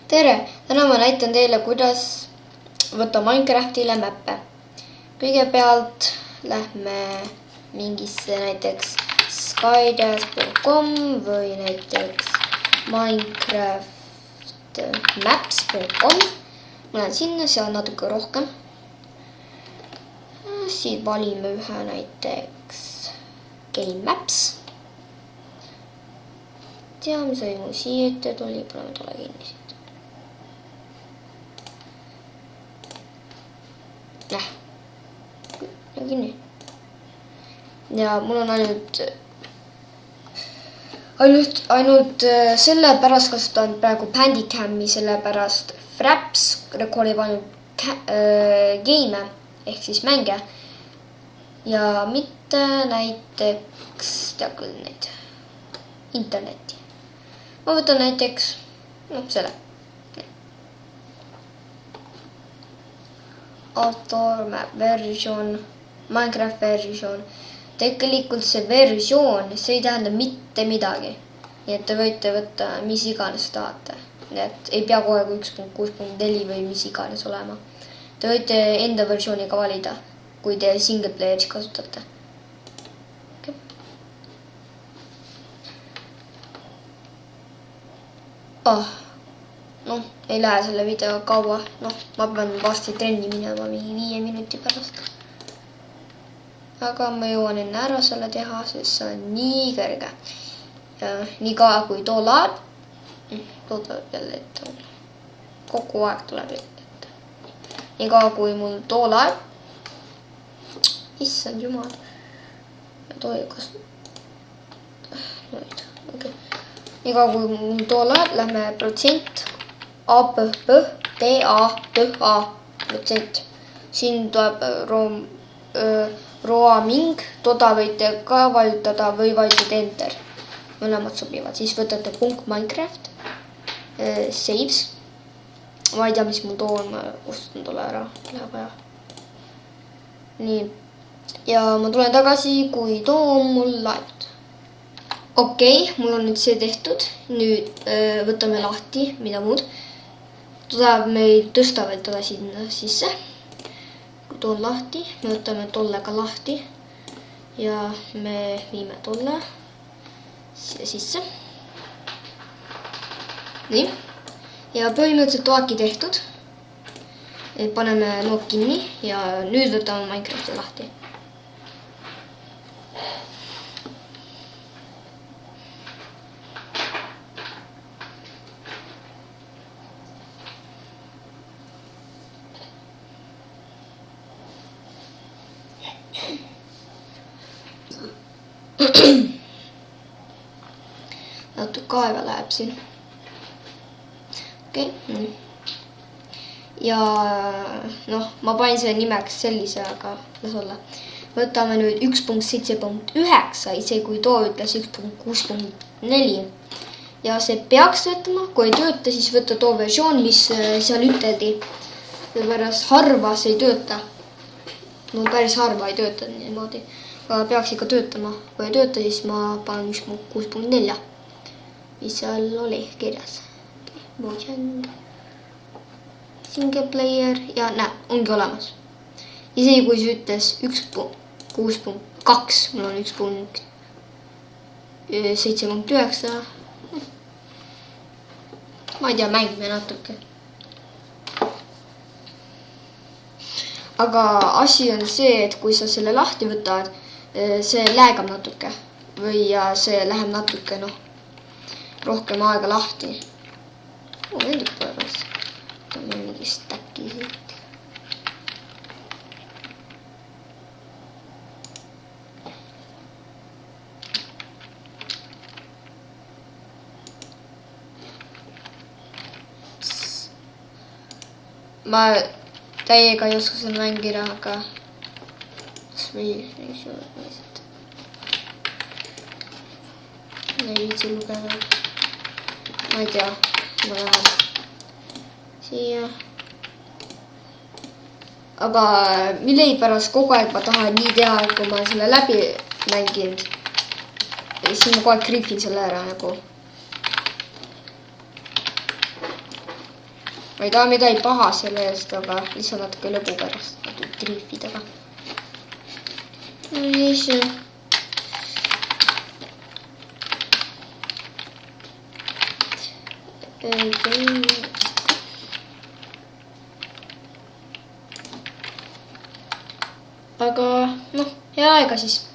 tere! Täna ma näitan teile, kuidas võtta Minecraftile mäppe. Kõigepealt lähme mingisse näiteks skydash.com või näiteks minecraftmaps.com. Ma lähen sinna, seal natuke rohkem. Siit valime ühe näiteks game maps. Tea, mis oli mu siia ette tuli, paneme tule kinni siit. Kinni. Ja mul on ainult sellepärast kasutan praegu Bandicami, sellepärast Fraps rekordib ainult game ehk siis mänge ja mitte näiteks tea küll neid internetti. Ma võtan näiteks selle author map version, Minecraft version. Tegelikult see versioon, see ei tähenda mitte midagi. Nii et te võite võtta mis iganes tahate. Nii et ei pea kogu aeg 1.6.4 või mis iganes olema. Te võite enda versiooniga valida, kui te single player'is kasutate. Ei lähe selle video kaua. Ma pean varsti trenni minema 5 minuti pärast. Aga ma jõuan enne ära selle teha, sest see on nii kõrge. Nii kaua kui too laeb. Tuleb jälle ette. Kogu aeg tuleb ette. Nii kaua kui mul too laeb. Issand jumal. Toikas. Nii kaua kui mul too laeb, lähme protsent. APPDA protsent. Siin tuleb roaming, toda võite ka vajutada või vajutada enter. Mõlemad sobivad. Siis võtate .minecraft, saves. Ma ei tea, mis mul too on, ma kustutan tolle ära, läheb vaja. Nii. Ja ma tulen tagasi, kui too on mul laetud. Okei, mul on nüüd see tehtud. Nüüd võtame lahti, mida muud. Tuleb meil tõsta veel tolle sinna sisse. Kui toon lahti, me võtame tollega lahti ja me viime tolle siia sisse. Nii. Ja põhimõtteliselt toaki tehtud. Paneme nook kinni ja nüüd võtame Minecrafti lahti. Natuke aega läheb siin. Okei. Ja ma panin selle nimeks sellise, aga las olla. Võtame nüüd 1.7.9, isegi kui too ütles 1.6.4. Ja see peaks töötama, kui ei tööta, siis võtta too versioon, mis seal üteldi. Sellepärast harva see ei tööta. Päris harva ei tööta niimoodi. Aga peaks ikka töötama. Kui ei tööta, siis ma panen 1.6.4. Mis seal oli kirjas. Mojang. Single player ja ongi olemas. Isegi kui see ütles 1.6.2, mul on 1.7.9. Ma ei tea, mängime natuke. Aga asi on see, et kui sa selle lahti võtad, see läägab natuke. Või see läheb natuke, rohkem aega lahti. Endub pärast. Võtame mingi stacki siit. Ma täiega ei oska seda mängida, aga ei viitsi lugeda. Ma ei tea, ma lähen siia. Aga millegipärast kogu aeg ma tahan nii teha, et kui ma selle läbi mänginud, siis ma kogu aeg grifin selle ära nagu. ma ei taha midagi paha selle eest, aga lihtsalt natuke lõbu pärast triifidega. Siis aga noh, ja aega siis.